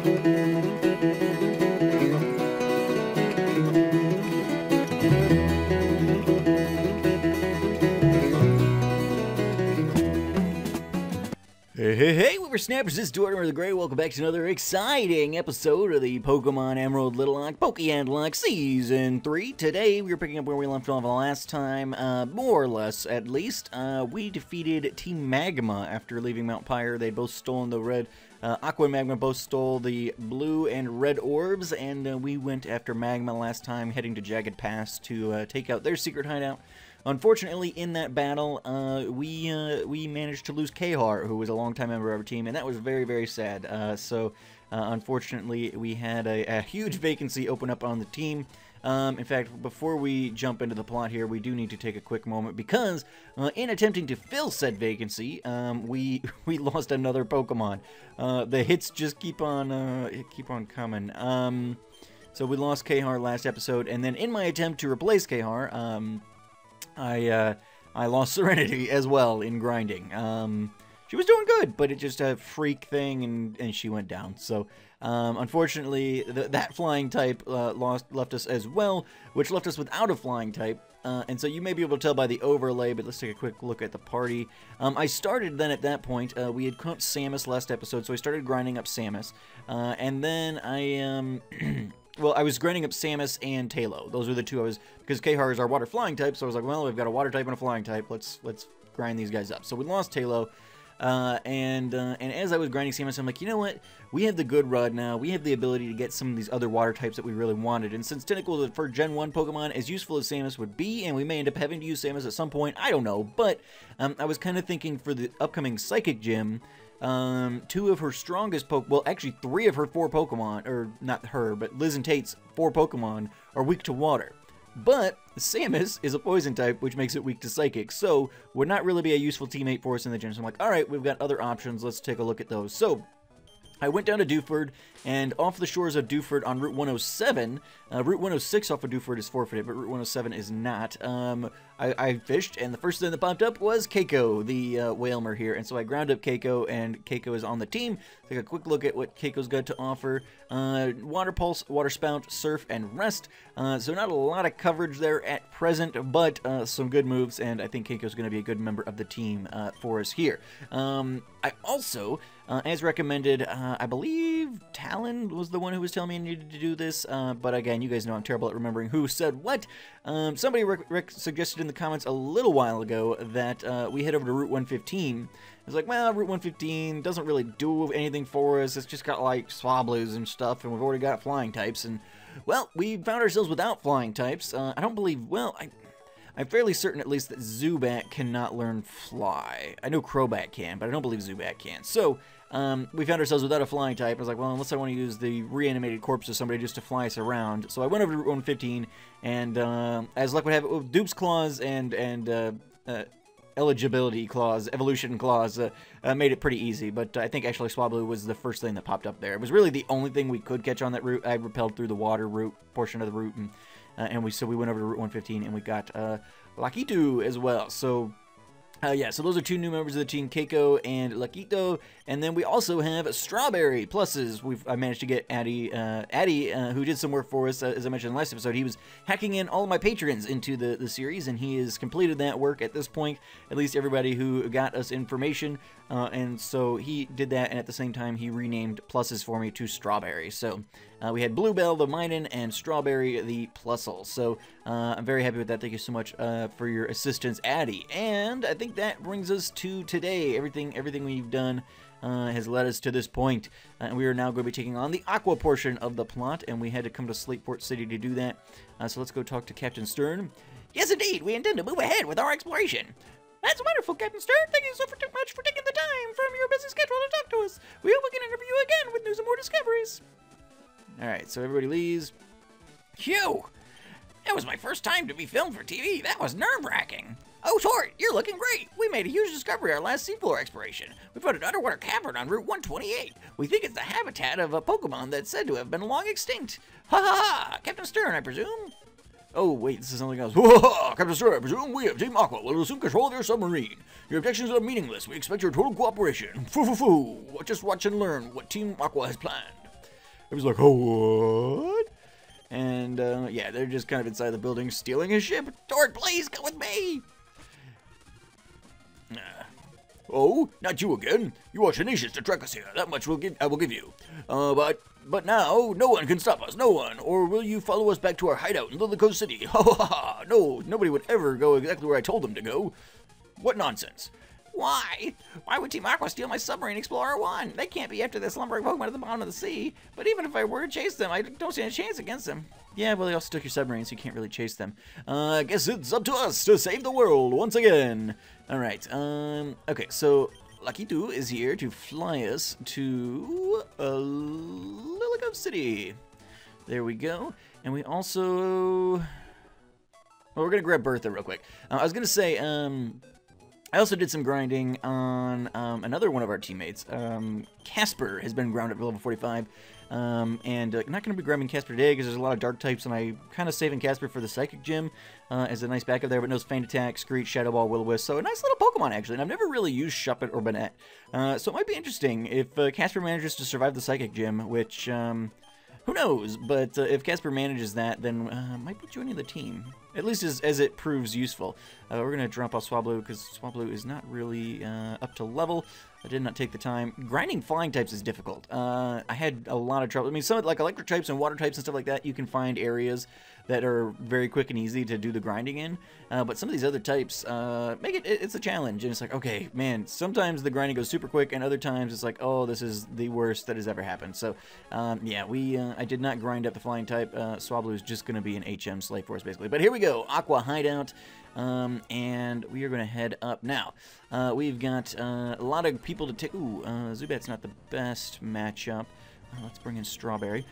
Hey, Whippersnappers, this is Tortimer the Great. Welcome back to another exciting episode of the Pokemon Emerald Little-Locke POKEATH'locke Season 3. Today, we are picking up where we left off last time, more or less, at least. We defeated Team Magma after leaving Mount Pyre. They'd both stolen the red, Aqua and Magma both stole the blue and red orbs, and we went after Magma last time, heading to Jagged Pass to take out their secret hideout. Unfortunately, in that battle, we managed to lose Khar, who was a longtime member of our team, and that was very, very sad. Unfortunately, we had a huge vacancy open up on the team. In fact, before we jump into the plot here, we do need to take a quick moment because, in attempting to fill said vacancy, we lost another Pokemon. The hits just keep on coming. So we lost Khar last episode, and then in my attempt to replace Khar, I lost Serenity as well in grinding. She was doing good, but it just a freak thing, and she went down. So, unfortunately, that flying type left us as well, which left us without a flying type. And so you may be able to tell by the overlay, but let's take a quick look at the party. I started then at that point, we had caught Samus last episode, so I started grinding up Samus. And then I, well, I was grinding up Samus and Talo. Those were the two I was, because Khar is our water flying type, so I was like, well, we've got a water type and a flying type. Let's grind these guys up. So we lost Talo, and as I was grinding Samus, I'm like, you know what? We have the good rod now. We have the ability to get some of these other water types that we really wanted. And since Tentacle for Gen 1 Pokemon, as useful as Samus would be, and we may end up having to use Samus at some point, I don't know. But I was kind of thinking for the upcoming Psychic Gym, two of her strongest well, actually 3 of her 4 Pokemon, or not her, but Liz and Tate's 4 Pokemon are weak to water. But Samus is a poison type, which makes it weak to psychic, so would not really be a useful teammate for us in the gym. So I'm like, alright, we've got other options, let's take a look at those. So, I went down to Dewford, and off the shores of Dewford on Route 107, Route 106 off of Dewford is forfeited, but Route 107 is not. I fished, and the first thing that popped up was Keiko, the Whalmer here, and so I ground up Keiko, and Keiko is on the team. Take a quick look at what Keiko's got to offer. Water Pulse, Water Spout, Surf, and Rest. So not a lot of coverage there at present, but some good moves, and I think Keiko's going to be a good member of the team for us here. I also, as recommended, I believe Talon was the one who was telling me I needed to do this, but again, you guys know I'm terrible at remembering who said what. Somebody suggested in the comments a little while ago that we head over to Route 115. It's like, well, Route 115 doesn't really do anything for us. It's just got, like, Swablues and stuff, and we've already got flying types. And, well, we found ourselves without flying types. I don't believe, well, I'm fairly certain at least that Zubat cannot learn Fly. I know Crobat can, but I don't believe Zubat can. So, we found ourselves without a flying type. I was like, well, unless I want to use the reanimated corpse of somebody just to fly us around. So I went over to Route 115, and as luck would have it, with Dupe's Claws and Eligibility Clause, Evolution Clause, made it pretty easy. But I think actually Swablu was the first thing that popped up there. It was really the only thing we could catch on that route. I repelled through the water route portion of the route, and so we went over to Route 115, and we got Lakitu as well. So, yeah, so those are 2 new members of the team, Keiko and Lakito, and then we also have Strawberry pluses. I managed to get Addy, who did some work for us, as I mentioned in the last episode. He was hacking in all of my patrons into the series, and he has completed that work at this point, at least everybody who got us information, and so he did that, and at the same time, he renamed pluses for me to Strawberry. So, we had Bluebell, the Minun, and Strawberry, the Plusle. So, I'm very happy with that. Thank you so much for your assistance, Addy. And I think that brings us to today. Everything we've done has led us to this point. And we are now going to be taking on the Aqua portion of the plot, and we had to come to Slateport City to do that. So let's go talk to Captain Stern. Yes, indeed. We intend to move ahead with our exploration. That's wonderful, Captain Stern. Thank you so much for taking the time from your busy schedule to talk to us. We hope we can interview you again with news and more discoveries. Alright, so everybody leaves. Phew! That was my first time to be filmed for TV. That was nerve-wracking. Oh, Tort, you're looking great. We made a huge discovery our last seafloor exploration. We found an underwater cavern on Route 128. We think it's the habitat of a Pokemon that's said to have been long extinct. Ha ha ha! Captain Stern, I presume? Oh, wait, this is something else. Whoa, Captain Stern, I presume we have Team Aqua will assume control of your submarine. Your objections are meaningless. We expect your total cooperation. Foo-foo-foo. Just watch and learn what Team Aqua has planned. was like, oh, what? And, yeah, they're just kind of inside the building stealing his ship. Tort, please, come with me! Oh, not you again. You are tenacious to track us here. That much I will give you. But now, no one can stop us. No one. Or will you follow us back to our hideout in Lilico City? Ha ha ha. No, nobody would ever go exactly where I told them to go. What nonsense. Why? Why would Team Aqua steal my submarine Explorer 1? They can't be after this lumbering Pokemon at the bottom of the sea. But even if I were to chase them, I don't stand a chance against them. Yeah, well, they also took your submarine, so you can't really chase them. I guess it's up to us to save the world once again. Alright, okay, so Lakitu is here to fly us to Lilico City. There we go. And we also... Well, we're going to grab Bertha real quick. I was going to say, I also did some grinding on another one of our teammates. Casper has been ground up to level 45. And I'm not going to be grabbing Casper today because there's a lot of dark types, and I'm kind of saving Casper for the Psychic Gym as a nice backup there, but knows Feint Attack, Screech, Shadow Ball, Will-O-Wisp, so a nice little Pokemon, actually, and I've never really used Shuppet or Banette. So it might be interesting if Casper manages to survive the Psychic Gym, which, who knows, but if Casper manages that, then might be joining the team. At least as it proves useful. We're going to drop off Swablu because Swablu is not really up to level. I did not take the time. Grinding flying types is difficult. I had a lot of trouble. I mean, some like electric types and water types and stuff like that, you can find areas that are very quick and easy to do the grinding in. But some of these other types make it's a challenge. And it's like, okay, man, sometimes the grinding goes super quick, and other times it's like, oh, this is the worst that has ever happened. So, yeah, I did not grind up the flying type. Swablu is just going to be an HM Slave Force, basically. But here we go, Aqua Hideout. And we are going to head up now. We've got a lot of people to take. Ooh, Zubat's not the best matchup. Let's bring in Strawberry.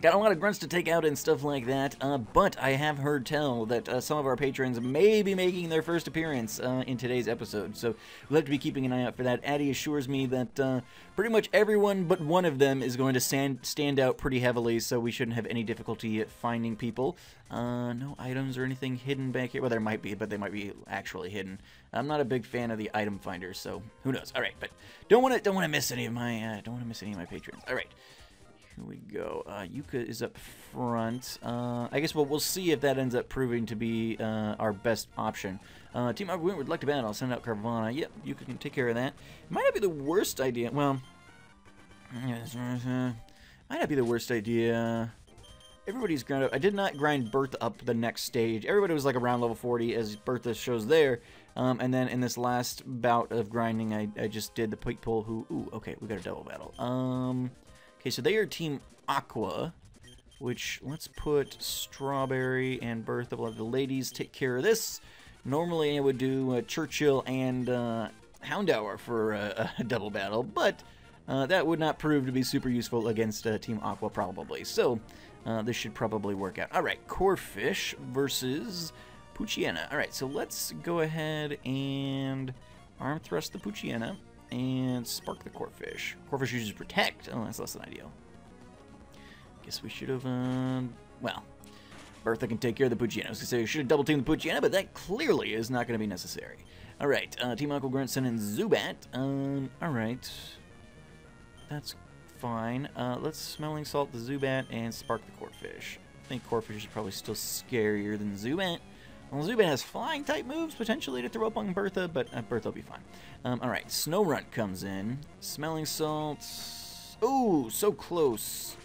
Got a lot of grunts to take out and stuff like that, but I have heard tell that some of our patrons may be making their first appearance in today's episode, so we'll have to be keeping an eye out for that. Addie assures me that pretty much everyone but one of them is going to stand out pretty heavily, so we shouldn't have any difficulty at finding people. No items or anything hidden back here. Well, there might be, but they might be actually hidden. I'm not a big fan of the item finders, so who knows? All right, but don't want to miss any of my patrons. All right. Here we go. Yuka is up front. I guess we'll see if that ends up proving to be our best option. Team Aqua would like to battle. I'll send out Carvana. Yep, Yuka can take care of that. It might not be the worst idea. Well, might not be the worst idea. Everybody's ground up. I did not grind Bertha up the next stage. Everybody was like around level 40, as Bertha shows there. And then in this last bout of grinding, I just did the Pike Pull. Ooh, okay, we got a double battle. Okay, so they are Team Aqua, which, let's put Strawberry and Bertha. We'll have the ladies take care of this. Normally I would do Churchill and Houndour for a double battle, but that would not prove to be super useful against Team Aqua, probably. So this should probably work out. All right, Corphish versus Poochyena. All right, so let's go ahead and Arm Thrust the Poochyena. And Spark the Corphish. Corphish uses Protect. Oh, that's less than ideal. Guess we should have, well, Bertha can take care of the Poochyena. I was going to say we should have double-teamed the Poochyena, but that clearly is not going to be necessary. Alright, Team Aqua Grunson and Zubat. Alright. That's fine. Let's Smelling Salt the Zubat and Spark the Corphish. I think Corphish is probably still scarier than Zubat. Well, Zubat has flying-type moves, potentially, to throw up on Bertha, but Bertha will be fine. Alright, Snorunt comes in. Smelling Salt. Ooh, so close.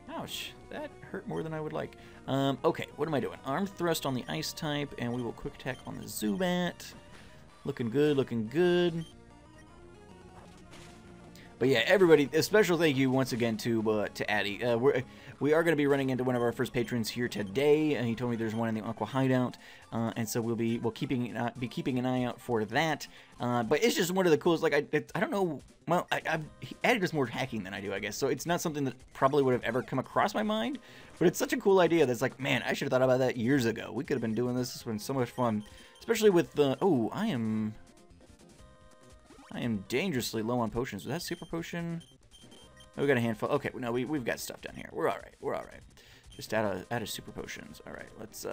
Ouch, that hurt more than I would like. Okay, what am I doing? Arm Thrust on the Ice-type, and we will Quick Attack on the Zubat. Looking good, looking good. But yeah, everybody, a special thank you once again to Addie. We are going to be running into one of our first patrons here today. He told me there's one in the Aqua Hideout, and so we'll be keeping an eye out for that. But it's just one of the coolest. Like I don't know. Well, Addie does more hacking than I do, I guess. So it's not something that probably would have ever come across my mind. But it's such a cool idea that's like, man, I should have thought about that years ago. We could have been doing this. It's been so much fun, especially with the. Oh, I am dangerously low on potions. Was that super potion? Oh, we got a handful. Okay, no, we've got stuff down here. We're all right. We're all right. Just out of super potions. All right, let's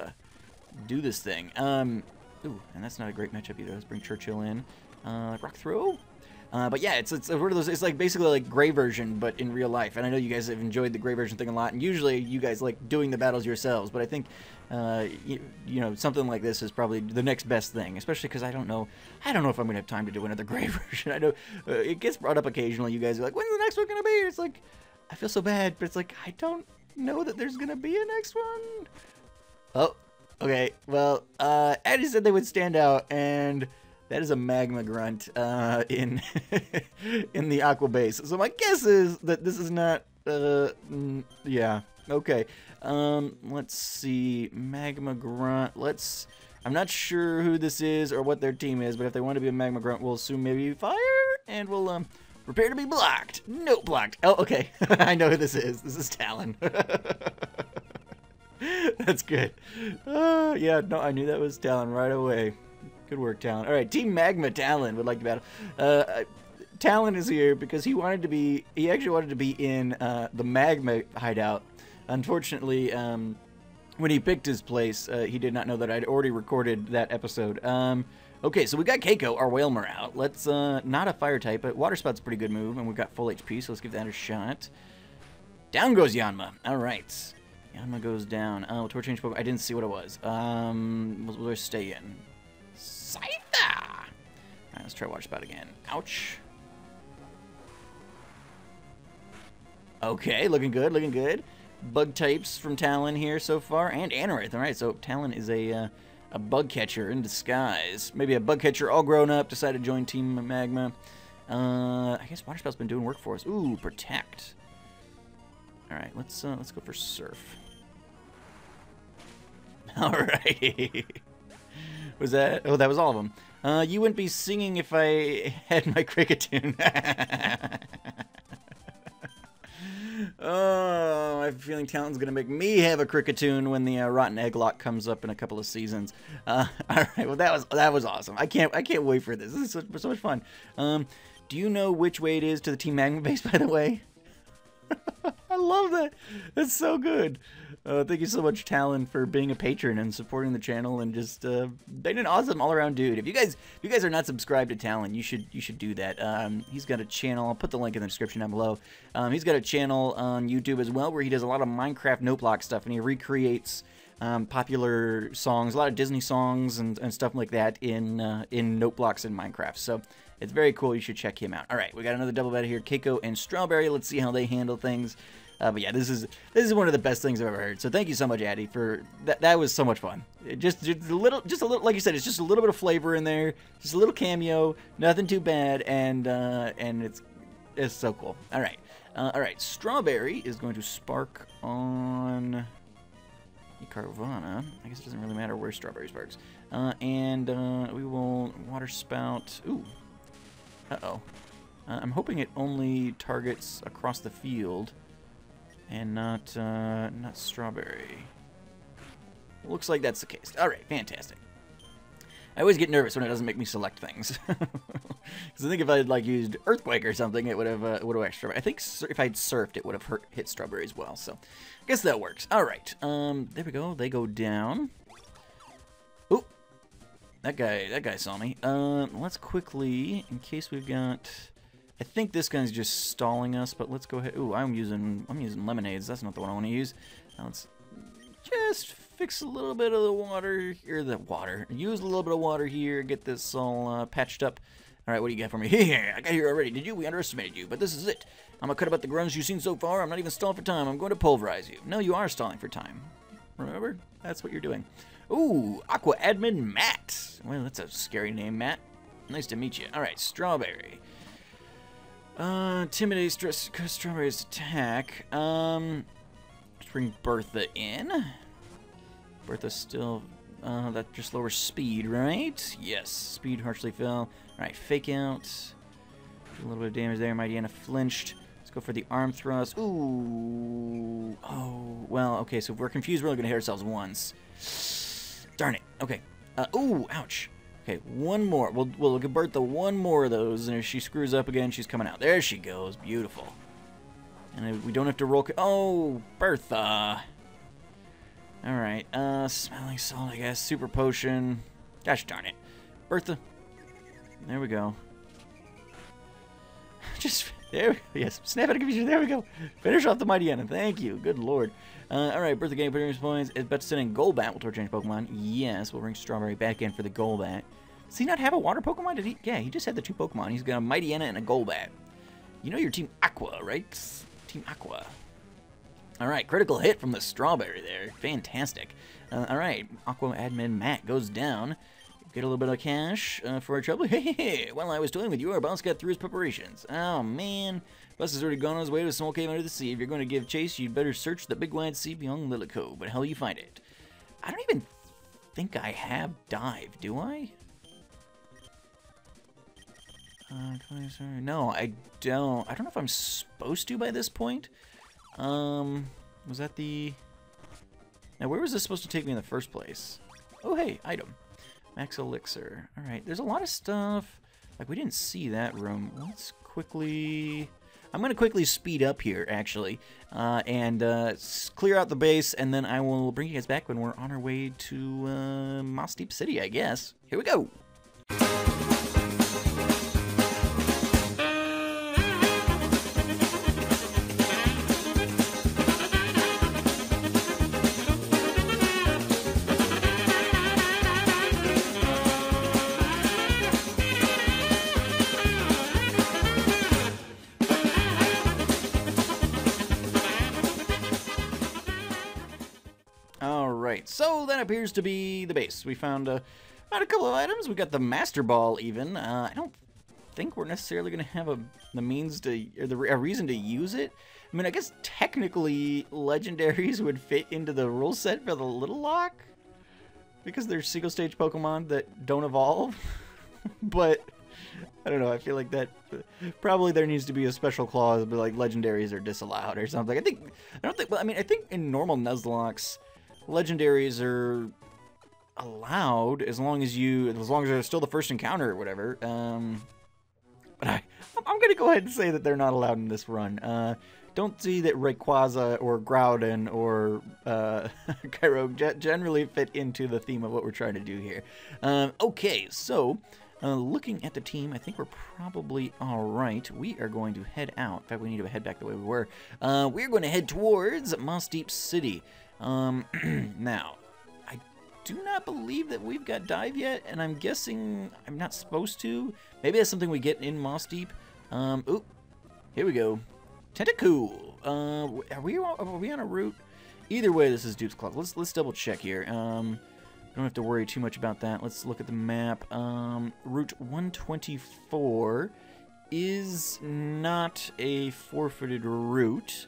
do this thing. Ooh, and that's not a great matchup either. Let's bring Churchill in. Rock throw. But yeah, it's one of those. It's like basically like gray version, but in real life. And I know you guys have enjoyed the gray version thing a lot. And usually you guys like doing the battles yourselves. But I think you know, something like this is probably the next best thing. Especially because I don't know if I'm gonna have time to do another gray version. I know it gets brought up occasionally. You guys are like, when's the next one gonna be? It's like, I feel so bad, but it's like I don't know that there's gonna be a next one. Oh, okay. Well, Eddie said they would stand out, and that is a magma grunt in in the Aqua base. So my guess is that this is not. Yeah. Okay. Let's see. Magma grunt. I'm not sure who this is or what their team is, but if they want to be a magma grunt, we'll assume maybe fire, and we'll prepare to be blocked. No, blocked. Oh, okay. I know who this is. This is Talon. That's good. Yeah, no, I knew that was Talon right away. Good work, Talon. All right, Team Magma Talon would like to battle. Talon is here because he actually wanted to be in the Magma hideout. Unfortunately, when he picked his place, he did not know that I'd already recorded that episode. Okay, so we got Keiko, our Whalmer, out. Let's, not a fire type, but Water Spout's a pretty good move, and we've got full HP, so let's give that a shot. Down goes Yanma. All right. Yanma goes down. Oh, Torch Change Pokemon. I didn't see what it was. We'll stay in. Scyther! Alright, let's try Water Spout again. Ouch. Okay, looking good, looking good. Bug types from Talon here so far, and Anorith. Alright, so Talon is a bug catcher in disguise. Maybe a bug catcher all grown up, decided to join Team Magma. I guess Water Spout's been doing work for us. Ooh, Protect. Alright, let's go for Surf. Alright. Was that? Oh, that was all of them. You wouldn't be singing if I had my Kricketune. Oh, I have a feeling Talon's gonna make me have a Kricketune when the Rotten Egglocke comes up in a couple of seasons. All right, well that was awesome. I can't wait for this. This is so much fun. Do you know which way it is to the Team Magma base, by the way? I love that. That's so good. Thank you so much, Talon, for being a patron and supporting the channel and just being an awesome all-around dude. If you guys are not subscribed to Talon, you should do that. He's got a channel. I'll put the link in the description down below. He's got a channel on YouTube as well where he does a lot of Minecraft note block stuff, and he recreates popular songs, a lot of Disney songs and stuff like that in note blocks in Minecraft. So it's very cool. You should check him out. All right, we got another double battle here. Keiko and Strawberry. Let's see how they handle things. But yeah, this is one of the best things I've ever heard. So thank you so much, Addy, for that. That was so much fun. Just a little, like you said, it's just a little bit of flavor in there, just a little cameo, nothing too bad, and it's so cool. All right, Strawberry is going to spark on Carvana. I guess it doesn't really matter where Strawberry sparks. And we will Water Spout. Ooh. Uh-oh. I'm hoping it only targets across the field and not Strawberry. Looks like that's the case. All right, fantastic. I always get nervous when it doesn't make me select things. Because I think if I had like used Earthquake or something, it would have worked. Strawberry. I think if I'd surfed, it would have hit Strawberry as well. So I guess that works. All right. There we go. They go down. Oop. That guy saw me. Let's quickly, in case we've got. I think this guy's just stalling us, but let's go ahead. Ooh, I'm using lemonades. That's not the one I want to use. Now let's just fix a little bit of the water, use a little bit of water here, get this all patched up. All right, what do you got for me? Here, I got here already. Did you? We underestimated you, but this is it. I'm gonna cut about the grunts you've seen so far. I'm not even stalling for time. I'm going to pulverize you. No, you are stalling for time. Remember? That's what you're doing. Ooh, Aqua Admin Matt. Well, that's a scary name, Matt. Nice to meet you. All right, Strawberry. Intimidate, stress, Strawberry's attack. Let's bring Bertha in. Bertha still, that just lowers speed, right? Yes, speed harshly fell. Alright, fake out. Do a little bit of damage there. Mightyena flinched. Let's go for the arm thrust. Ooh. Oh, well, okay, so if we're confused, we're only going to hit ourselves once. Darn it. Okay. Ooh, ouch. Okay, one more. We'll give Bertha one more of those, and if she screws up again, she's coming out. There she goes. Beautiful. And we don't have to roll. Oh, Bertha. Alright, smelling salt, I guess. Super potion. Gosh darn it. Bertha. There we go. Just, there, yes, snap out of confusion. There we go. Finish off the Mightyena. Thank you. Good lord. Alright, birthday game, putting points. It's about to send in Golbat. Will torch change Pokemon. Yes, we'll bring Strawberry back in for the Golbat. Does he not have a water Pokemon? Did he? Yeah, he just had the 2 Pokemon. He's got a Mightyena and a Golbat. You know your Team Aqua, right? Team Aqua. Alright, critical hit from the Strawberry there. Fantastic. Alright, Aqua admin Matt goes down. Get a little bit of cash for our trouble. Hey, while I was toying with you, our boss got through his preparations. Oh, man. Bus has already gone on his way to a small cave under the sea. If you're going to give chase, you'd better search the big wide sea beyond Lilico. But how will you find it? I don't even think I have dive, do I? No, I don't. I don't know if I'm supposed to by this point. Was that the... Now, where was this supposed to take me in the first place? Oh, hey, item. Max Elixir. Alright, there's a lot of stuff. Like, we didn't see that room. Let's quickly... I'm going to quickly speed up here, actually, and clear out the base, and then I will bring you guys back when we're on our way to Mossdeep City, I guess. Here we go! So that appears to be the base. We found a couple of items. We got the Master Ball even. I don't think we're necessarily going to have the means to, or a reason to use it. I mean, I guess technically legendaries would fit into the rule set for the Little Lock because they're single stage Pokemon that don't evolve. But I don't know. I feel like that probably there needs to be a special clause, but like legendaries are disallowed or something. I think in normal Nuzlockes, legendaries are allowed as long as they're still the first encounter or whatever. But I'm gonna go ahead and say that they're not allowed in this run. Don't see that Rayquaza or Groudon or Kyogre generally fit into the theme of what we're trying to do here. Okay, so looking at the team, I think we're probably all right. We are going to head out. In fact, we need to head back the way we were. We're going to head towards Mossdeep City. Now, I do not believe that we've got dive yet, and I'm guessing I'm not supposed to. Maybe that's something we get in Mossdeep. Oop, here we go. Tentacool. Are we on a route? Either way, this is Duke's Club. Let's double check here. Don't have to worry too much about that. Let's look at the map. Route 124 is not a forfeited route.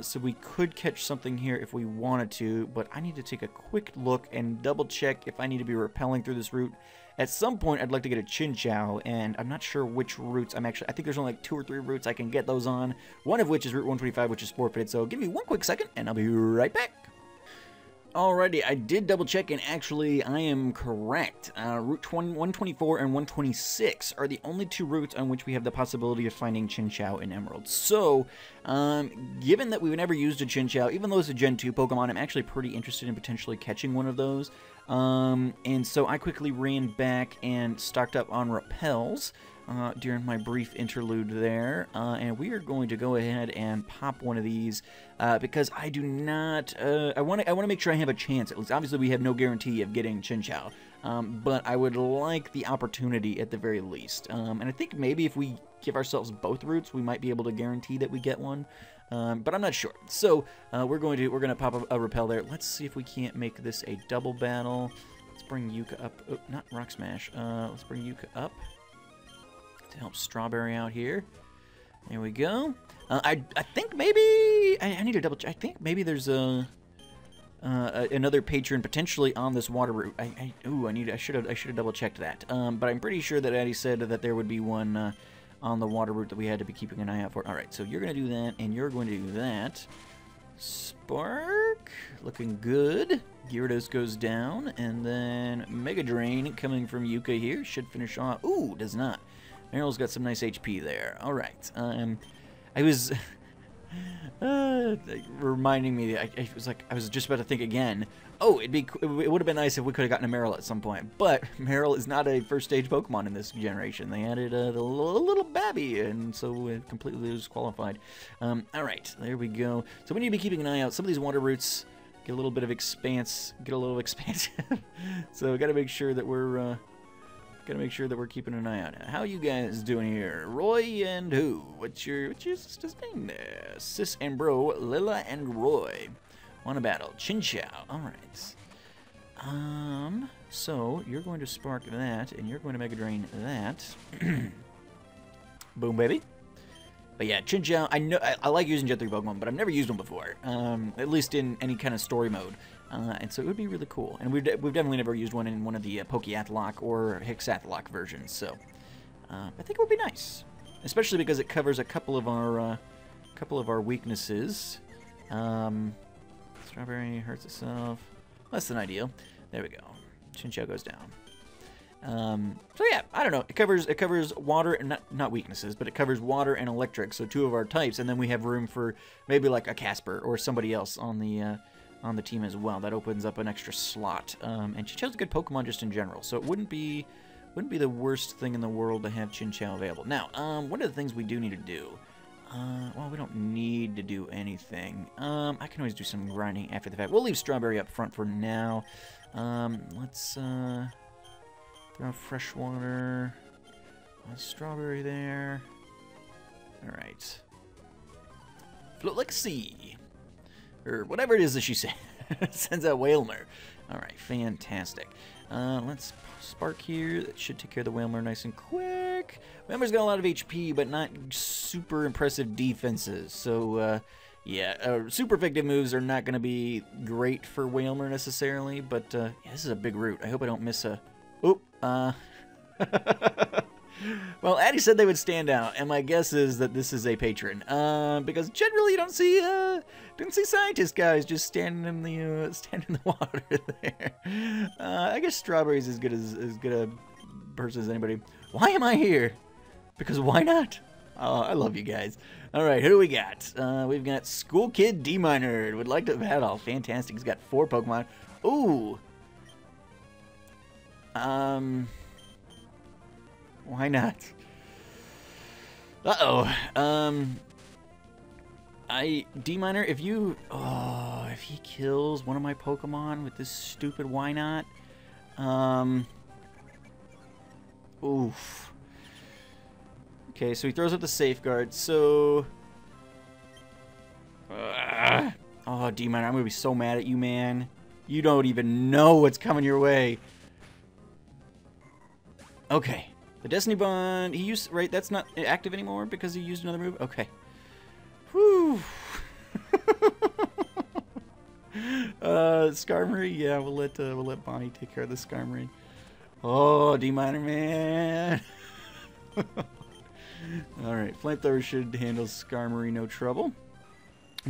So we could catch something here if we wanted to, but I need to take a quick look and double check if I need to be rappelling through this route. At some point, I'd like to get a Chinchou, and I'm not sure which routes I think there's only like 2 or 3 routes I can get those on, one of which is Route 125, which is forfeited, so give me one quick second, and I'll be right back. Alrighty, I did double check, and actually, I am correct. Route 124 and 126 are the only 2 routes on which we have the possibility of finding Chinchou and Emerald. So, given that we've never used a Chinchou, even though it's a Gen 2 Pokemon, I'm actually pretty interested in potentially catching one of those. And so I quickly ran back and stocked up on repels during my brief interlude there, and we are going to go ahead and pop one of these because I do not. I want to make sure I have a chance. At least, obviously, we have no guarantee of getting Chinchou, but I would like the opportunity at the very least. And I think maybe if we give ourselves both routes, we might be able to guarantee that we get one. But I'm not sure. So we're gonna pop a repel there. Let's see if we can't make this a double battle. Let's bring Yuka up. Oh, not Rock Smash. Let's bring Yuka up to help Strawberry out here. There we go. I think maybe I need to double check. I think maybe there's another patron potentially on this water route. I should have double checked that. But I'm pretty sure that Addie said that there would be one on the water route that we had to be keeping an eye out for. All right, so you're going to do that, and you're going to do that. Spark, looking good. Gyarados goes down, and then Mega Drain coming from Yuka here should finish off. Ooh, does not. Meryl's got some nice HP there. All right. I was like, reminding me. I was like, I was just about to think again. Oh, it would have been nice if we could have gotten a Meryl at some point. But Meryl is not a first stage Pokemon in this generation. They added the little babby, and so it completely disqualified. All right, there we go. So we need to be keeping an eye out. Some of these water roots get a little bit of expansive. So we got to make sure that we're keeping an eye out. How you guys doing here? Roy and who? What's your sister's name there? Sis and Bro, Lila and Roy. Want a battle. Chinchou. Alright. So you're going to spark that, and you're going to Mega Drain that. Boom, baby. But yeah, Chinchou, I like using Gen 3 Pokemon, but I've never used them before. At least in any kind of story mode. And so it would be really cool. And we've definitely never used one in one of the POKEATH'LOCKE or Hexath'locke versions, so I think it would be nice. Especially because it covers a couple of our weaknesses. Strawberry hurts itself. Less than ideal. There we go. Chinchou goes down. So yeah, I don't know. It covers water and not weaknesses, but it covers water and electric. So 2 of our types, and then we have room for maybe like a Casper or somebody else on the team as well. That opens up an extra slot. And Chinchou's a good Pokemon just in general, so it wouldn't be the worst thing in the world to have Chinchou available. Now, one of the things we do need to do. Well, we don't need to do anything. I can always do some grinding after the fact. We'll leave Strawberry up front for now. Let's throw fresh water. Strawberry there. Alright. Float like a sea. Or whatever it is that she said. Sends out Wailmer. Alright, fantastic. Let's spark here. That should take care of the Wailmer nice and quick. Wailmer's got a lot of HP, but not super impressive defenses. So, yeah, super effective moves are not going to be great for Wailmer necessarily. But, yeah, this is a big route. I hope I don't miss a... Oop, Well, Addie said they would stand out, and my guess is that this is a patron. Because generally you don't see scientist guys just standing in the water there. I guess Strawberry's as good a person as anybody. Why am I here? Because why not? Oh, I love you guys. All right, who do we got? We've got School Kid D-Miner. Would like to have had all fantastic. He's got 4 Pokemon. Ooh. Why not? Uh-oh. D-Miner, if he kills one of my Pokemon with this stupid why not? Oof. Okay, so he throws up the safeguard, so... oh, D-Miner, I'm gonna be so mad at you, man. You don't even know what's coming your way. Okay. The Destiny Bond, he used, right, that's not active anymore because he used another move? Okay. Whew. Skarmory, yeah, we'll let Bonnie take care of the Skarmory. Oh, D-Miner, man. Alright, Flamethrower should handle Skarmory no trouble.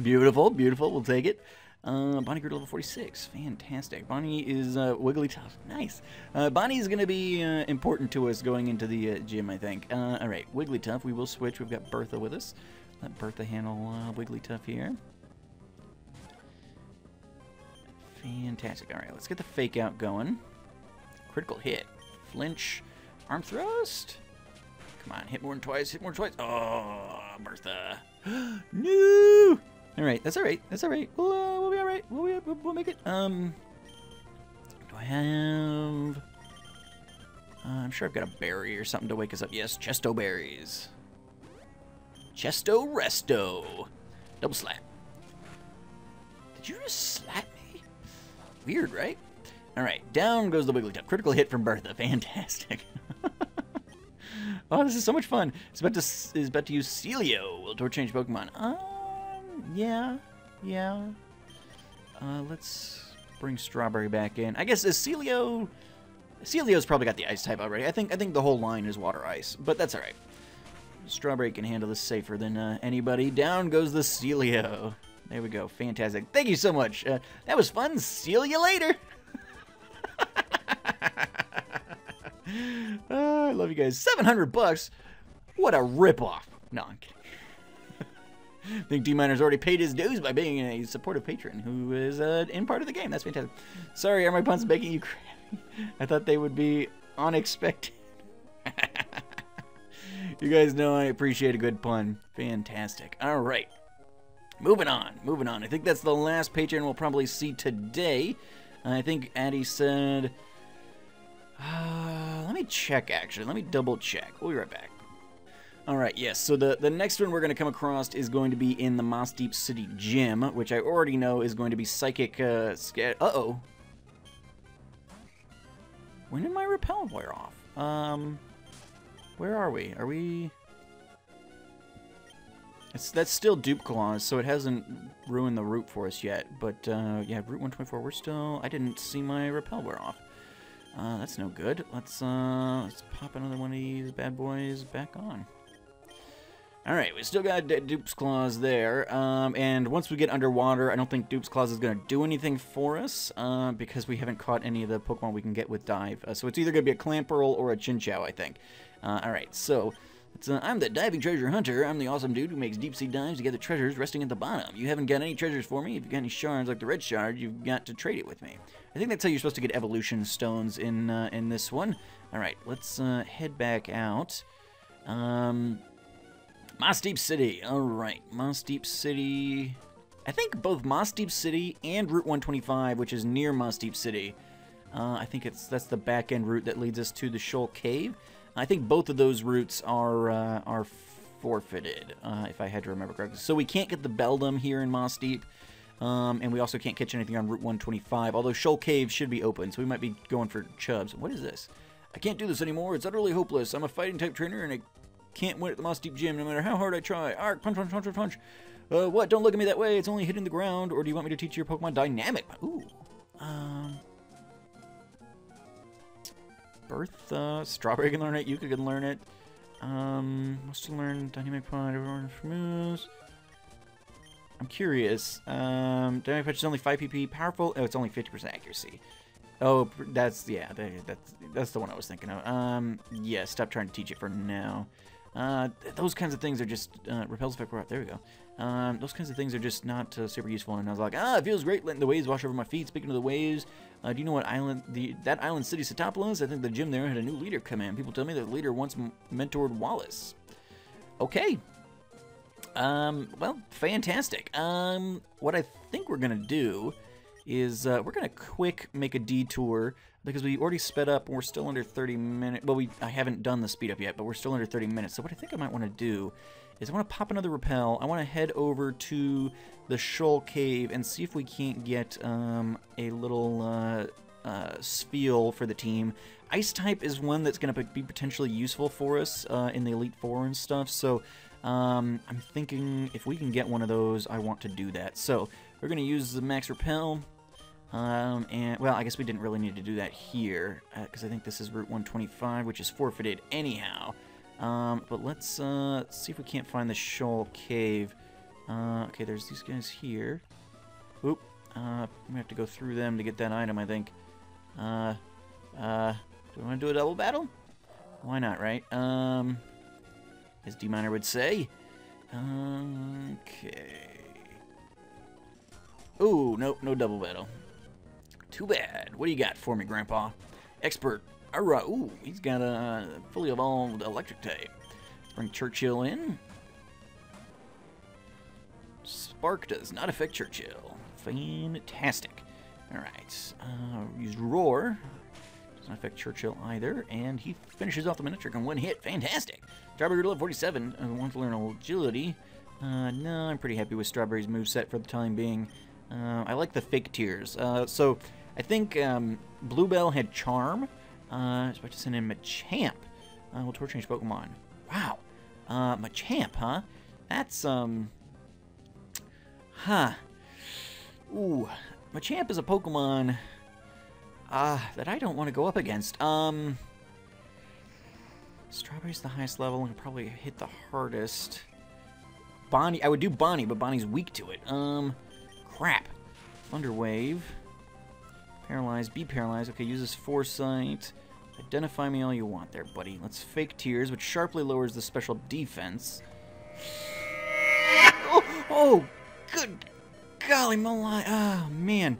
Beautiful, beautiful, we'll take it. Bonnie grew to level 46. Fantastic. Bonnie is Wigglytuff. Nice. Bonnie is going to be important to us going into the gym, I think. Alright, Wigglytuff. We will switch. We've got Bertha with us. Let Bertha handle Wigglytuff here. Fantastic. Alright, let's get the Fake Out going. Critical hit. Flinch. Arm Thrust. Come on, hit more than twice. Hit more than twice. Oh, Bertha. No! Alright, that's alright. That's alright. We'll be alright. We'll make it. Do I have... I'm sure I've got a berry or something to wake us up. Yes, Chesto berries. Chesto Resto. Double slap. Did you just slap me? Weird, right? Alright, down goes the Wigglytuff. Critical hit from Bertha. Fantastic. Oh, this is so much fun. It's about to use Celio. Will Torch change Pokemon? Yeah. Let's bring Strawberry back in. I guess Celio's probably got the Ice type already. I think the whole line is Water Ice, but that's all right. Strawberry can handle this safer than anybody. Down goes the Celio. There we go. Fantastic. Thank you so much. That was fun. See you later. I love you guys. $700. What a ripoff. No, I'm kidding. I think D-Miner's already paid his dues by being a supportive patron who is in part of the game. That's fantastic. Sorry, are my puns making you crazy? I thought they would be unexpected. You guys know I appreciate a good pun. Fantastic. All right. Moving on. I think that's the last patron we'll probably see today. I think Addie said... let me check, actually. Let me double check. We'll be right back. Alright, yes, so the next one we're going to come across is going to be in the Moss Deep City Gym, which I already know is going to be Psychic, uh-oh. When did my repel wear off? Where are we? Are we... That's still Dupe Claws, so it hasn't ruined the route for us yet, but, yeah, Route 124, we're still... I didn't see my repel wear off. That's no good. Let's pop another one of these bad boys back on. Alright, we still got Dupe's Claws there, and once we get underwater, I don't think Dupe's Claws is going to do anything for us, because we haven't caught any of the Pokemon we can get with Dive. So it's either going to be a Clamperl or a Chinchou, I think. Alright, so, I'm the Diving Treasure Hunter. I'm the awesome dude who makes deep-sea dives to gather treasures resting at the bottom. You haven't got any treasures for me. If you've got any shards like the red shard, you've got to trade it with me. I think that's how you're supposed to get evolution stones in this one. Alright, let's head back out. Moss Deep City. Alright, Moss Deep City. I think both Moss Deep City and Route 125, which is near Moss Deep City. I think that's the back-end route that leads us to the Shoal Cave. I think both of those routes are forfeited, if I had to remember correctly. So we can't get the Beldum here in Moss Deep, and we also can't catch anything on Route 125, although Shoal Cave should be open, so we might be going for Chubs. What is this? I can't do this anymore. It's utterly hopeless. I'm a fighting-type trainer, and I can't win at the Moss Deep Gym no matter how hard I try. Arc, punch, punch, punch, punch, punch. What? Don't look at me that way. It's only hitting the ground. Or do you want me to teach your Pokemon Dynamic? Ooh. Birth, Strawberry can learn it. Yuka can learn it. What's to learn? Dynamic Punch, everyone for moves. I'm curious. Dynamic Punch is only 5 PP. Powerful. Oh, it's only 50% accuracy. Oh, that's, yeah, that's the one I was thinking of. Yeah, stop trying to teach it for now. Those kinds of things are just, repels effect, there we go. Those kinds of things are just not super useful, and I was like, it feels great letting the waves wash over my feet. Speaking of the waves, do you know what island, that island city Setopla is? I think the gym there had a new leader come in. People tell me that the leader once mentored Wallace. Okay. Well, fantastic. What I think we're gonna do is we're going to quick make a detour because we already sped up and we're still under 30 minutes. Well, I haven't done the speed up yet, but we're still under 30 minutes. So what I think I might want to do is I want to pop another repel. I want to head over to the Shoal Cave and see if we can't get a little spiel for the team. Ice type is one that's going to be potentially useful for us in the Elite Four and stuff. So I'm thinking if we can get one of those, I want to do that. So we're going to use the Max Repel. And, well, I guess we didn't really need to do that here, because I think this is Route 125, which is forfeited anyhow. But let's see if we can't find the Shoal Cave. Okay, there's these guys here. Oop, we have to go through them to get that item, I think. Do we want to do a double battle? Why not, right? As D-Miner would say. Okay. Ooh, nope, no double battle. Too bad. What do you got for me, Grandpa? Expert. Alright. Ooh, he's got a fully evolved electric type. Let's bring Churchill in. Spark does not affect Churchill. Fantastic. Alright. Use Roar. Does not affect Churchill either. And he finishes off the miniature in one hit. Fantastic. Strawberry level 47. I want to learn agility. No, I'm pretty happy with Strawberry's moveset for the time being. I like the fake tears. So I think Bluebell had Charm. I was about to send in Machamp. We'll torch change Pokemon. Wow. Machamp, huh? That's, huh. Ooh. Machamp is a Pokemon that I don't want to go up against. Strawberry's the highest level and probably hit the hardest. Bonnie, I would do Bonnie, but Bonnie's weak to it. Crap. Thunder Wave. Paralyzed. Be paralyzed. Okay, use this Foresight. Identify me all you want there, buddy. Let's fake Tears, which sharply lowers the special defense. Oh, Oh, good golly, Malai. Oh, man.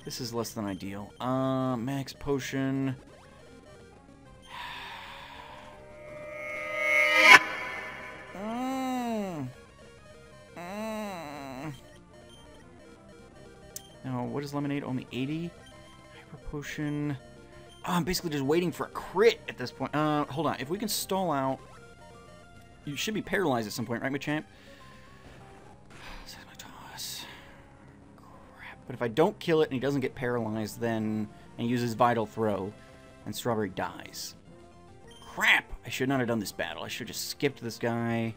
This is less than ideal. Max potion. No, what is lemonade? Only 80? Hyper potion. Oh, I'm basically just waiting for a crit at this point. Hold on. If we can stall out... You should be paralyzed at some point, right, Machamp? Crap. But if I don't kill it and he doesn't get paralyzed, then... And he uses Vital Throw, then Strawberry dies. Crap! I should not have done this battle. I should have just skipped this guy.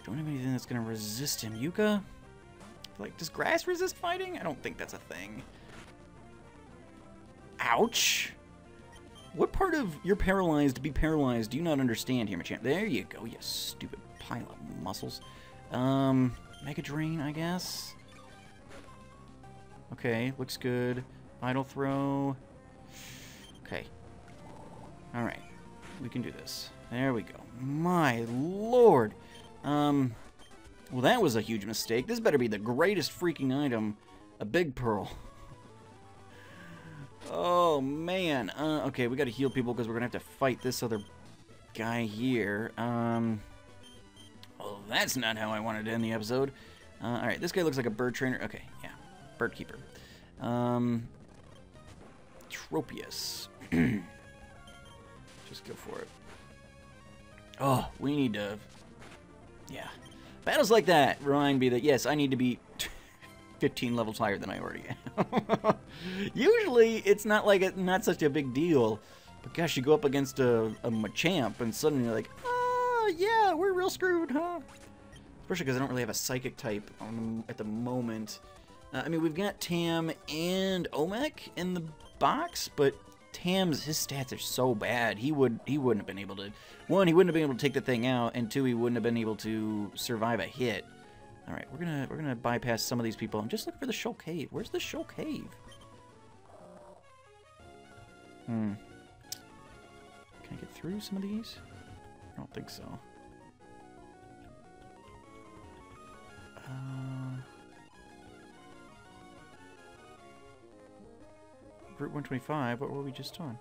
Don't have anything that's going to resist him. Yuka? Like, does grass resist fighting? I don't think that's a thing. Ouch! What part of you're paralyzed to be paralyzed do you not understand here, Machamp? There you go, you stupid pile of muscles. Mega Drain, I guess? Okay, looks good. Vital Throw. Okay. Alright. We can do this. There we go. My lord! Well, that was a huge mistake. This better be the greatest freaking item. A Big Pearl. Oh, man. Okay, we gotta heal people because we're gonna have to fight this other guy here. Well, that's not how I wanted to end the episode. Alright, this guy looks like a bird trainer. Okay, yeah. Bird keeper. Tropius. Just go for it. Oh, we need to... Yeah. Battles like that remind me that, yes, I need to be 15 levels higher than I already am. Usually, it's not like not such a big deal. But gosh, you go up against a Machamp, and suddenly you're like, oh, yeah, we're real screwed, huh? Especially because I don't really have a Psychic type at the moment. I mean, we've got Tam and Omek in the box, but Tam's, his stats are so bad. He wouldn't have been able to... One, he wouldn't have been able to take the thing out, and two, he wouldn't have been able to survive a hit. All right, we're gonna bypass some of these people. I'm just looking for the Shoal Cave. Where's the Shoal Cave? Can I get through some of these? I don't think so. Route 125, what were we just on?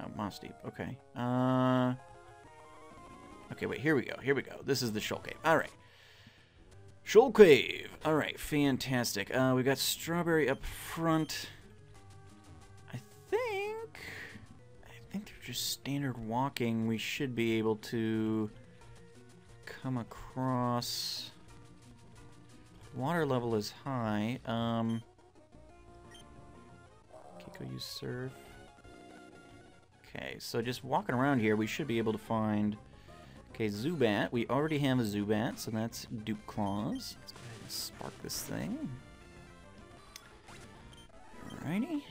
Oh, Moss Deep, okay. Okay, wait, here we go, here we go. This is the Shoal Cave, alright. Shoal Cave, alright, fantastic. We got Strawberry up front. I think they're just standard walking. We should be able to come across. Water level is high. Go use Surf. Okay, so just walking around here, we should be able to find... Okay, Zubat. We already have a Zubat, so that's Duke Claws. Let's go ahead and spark this thing. Alrighty.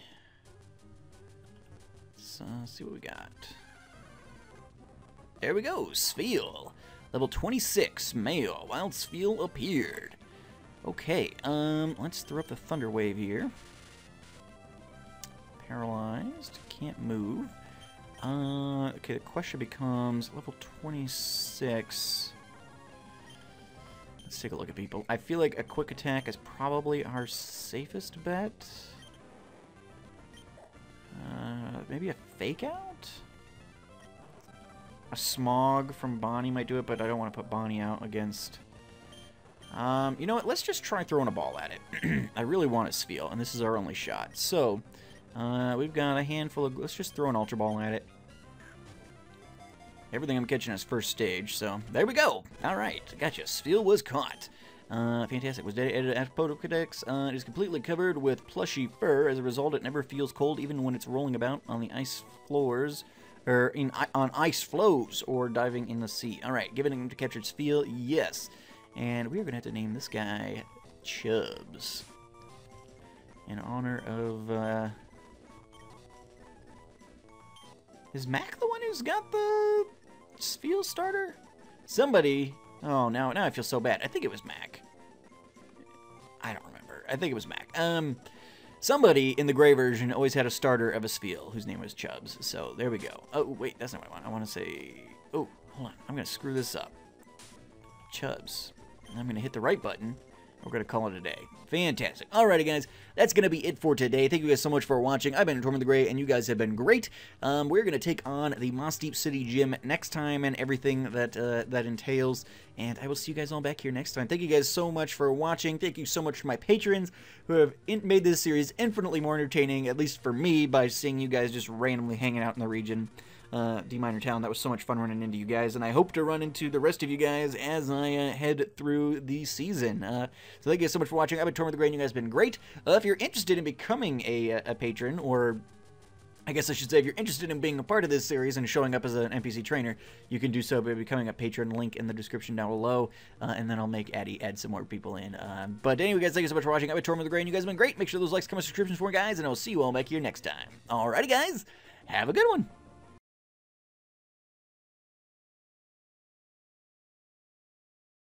Let's see what we got. There we go, Spheal. Level 26, male. Wild Spheal appeared. Okay, let's throw up the Thunder Wave here. Paralyzed, can't move. Okay, the question becomes level 26. Let's take a look at people. I feel like a quick attack is probably our safest bet. Maybe a fake out? A Smog from Bonnie might do it, but I don't want to put Bonnie out against... you know what? Let's just try throwing a ball at it. I really want a Spheal, and this is our only shot. So... we've got a handful of... Let's just throw an Ultra Ball at it. Everything I'm catching is first stage, so there we go. Alright, gotcha. Spheal was caught. Fantastic. Was dedicated at Pokedex. It is completely covered with plushy fur. As a result, it never feels cold even when it's rolling about on the ice floors, or on ice flows, or diving in the sea. Alright, giving him to catch its Spheal, yes. And we're going to have to name this guy Chubbs. In honor of... Is Mac the one who's got the Spheal starter? Somebody... Oh, now I feel so bad. I think it was Mac. I don't remember. I think it was Mac. somebody in the gray version always had a starter of a Spiel whose name was Chubbs. So there we go. Oh, wait, that's not what I want. I want to say... Oh, hold on. I'm going to screw this up. Chubbs. And I'm going to hit the right button. We're going to call it a day. Fantastic. Alrighty, guys. That's going to be it for today. Thank you guys so much for watching. I've been Tortimer the Gray, and you guys have been great. We're going to take on the Moss Deep City Gym next time and everything that that entails. And I will see you guys all back here next time. Thank you guys so much for watching. Thank you so much to my patrons who have made this series infinitely more entertaining, at least for me, by seeing you guys just randomly hanging out in the region. D Minor Town. That was so much fun running into you guys, and I hope to run into the rest of you guys as I head through the season. So thank you guys so much for watching. I've been Tortimer the Gray, and you guys have been great. If you're interested in becoming a patron, or I guess I should say if you're interested in being a part of this series and showing up as an NPC trainer, you can do so by becoming a patron. Link in the description down below, and then I'll make Addy add some more people in. But anyway, guys, thank you so much for watching. I've been Tortimer the Gray, and you guys have been great. Make sure those likes, comments, subscriptions for me, guys, and I'll see you all back here next time. Alrighty, guys, have a good one.